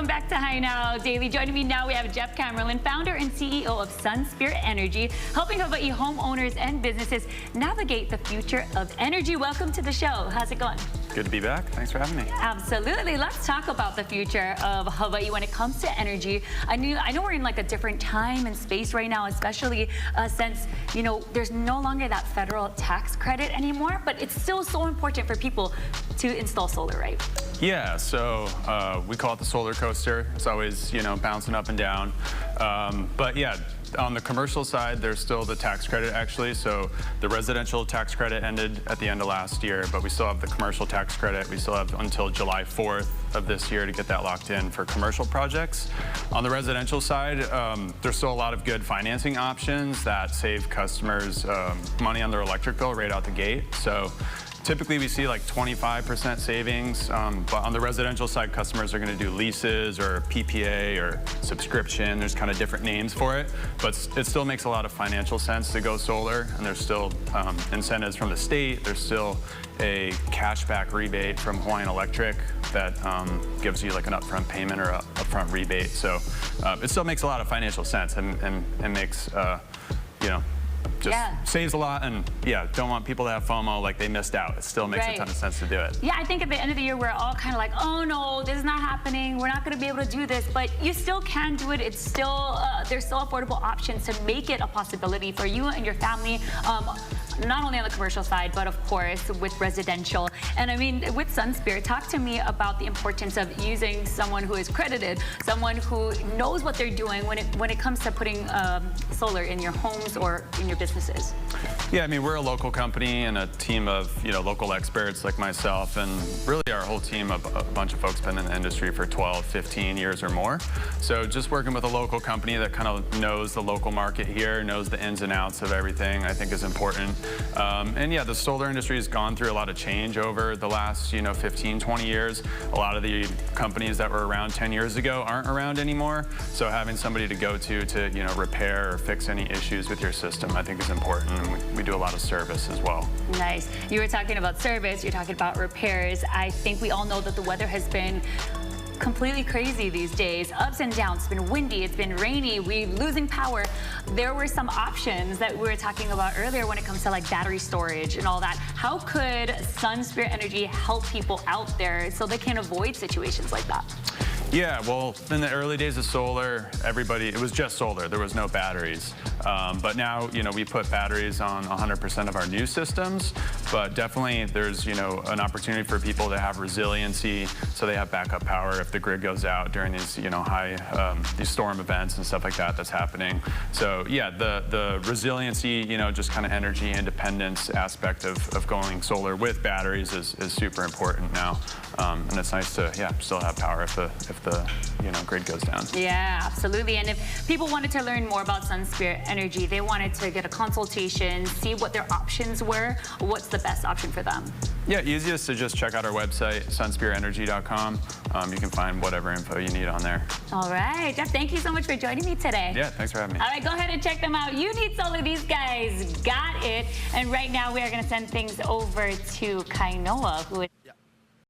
Welcome back to High Now Daily. Joining me now, we have Jeff Kammerlen, founder and CEO of Sunspear Energy, helping Hawaii homeowners and businesses navigate the future of energy. Welcome to the show. How's it going? Good to be back. Thanks for having me. Absolutely. Let's talk about the future of Hawaii when it comes to energy. I know we're in like a different time and space right now, especially since, you know, there's no longer that federal tax credit anymore, but it's still so important for people to install solar, right? Yeah, so we call it the solar coaster. It's always, you know, bouncing up and down. But yeah, on the commercial side, there's still the tax credit actually. So the residential tax credit ended at the end of last year, but we still have the commercial tax credit. We still have until July 4th of this year to get that locked in for commercial projects. On the residential side, there's still a lot of good financing options that save customers money on their electric bill right out the gate. So typically we see like 25% savings, but on the residential side, customers are going to do leases or PPA or subscription. There's kind of different names for it, but it still makes a lot of financial sense to go solar, and there's still incentives from the state. There's still a cashback rebate from Hawaiian Electric that gives you like an upfront payment or a upfront rebate. So it still makes a lot of financial sense and makes, you know, just saves a lot, and yeah, don't want people to have FOMO like they missed out. It still makes a ton of sense to do it. Yeah, I think at the end of the year we're all kind of like, oh no, this is not happening. We're not going to be able to do this, but you still can do it. It's still there's still affordable options to make it a possibility for you and your family. Not only on the commercial side, but of course with residential. And I mean, with Sunspear, talk to me about the importance of using someone who is credited, someone who knows what they're doing when it comes to putting solar in your homes or in your businesses. Yeah, I mean, we're a local company and a team of, you know, local experts like myself, and really our whole team of a bunch of folks been in the industry for 12, 15 years or more. So just working with a local company that kind of knows the local market here, knows the ins and outs of everything, I think is important. And yeah, the solar industry has gone through a lot of change over the last, you know, 15, 20 years. A lot of the companies that were around 10 years ago aren't around anymore. So having somebody to go to, you know, repair or fix any issues with your system, I think is important. And we do a lot of service as well. Nice. You were talking about service, you're talking about repairs. I think we all know that the weather has been completely crazy these days. Ups and downs. It's been windy, it's been rainy, we're losing power. There were some options that we were talking about earlier when it comes to like battery storage and all that. How could Sunspear Energy help people out there so they can avoid situations like that? Yeah, well, in the early days of solar, it was just solar. There was no batteries. But now, you know, we put batteries on 100% of our new systems, but definitely there's, you know, an opportunity for people to have resiliency so they have backup power if the grid goes out during these, you know, these storm events and stuff like that that's happening. So yeah, the resiliency, you know, just kind of energy independence aspect of going solar with batteries is super important now. And it's nice to, yeah, still have power if the you know, grid goes down. Yeah, absolutely. And if people wanted to learn more about Sunspear Energy, they wanted to get a consultation, see what their options were, what's the best option for them? Yeah, easiest to just check out our website, sunspearenergy.com. You can find whatever info you need on there. All right, Jeff, thank you so much for joining me today. Yeah, thanks for having me. All right, go ahead and check them out. You need solar, these guys got it. And right now we are going to send things over to Kainoa, who is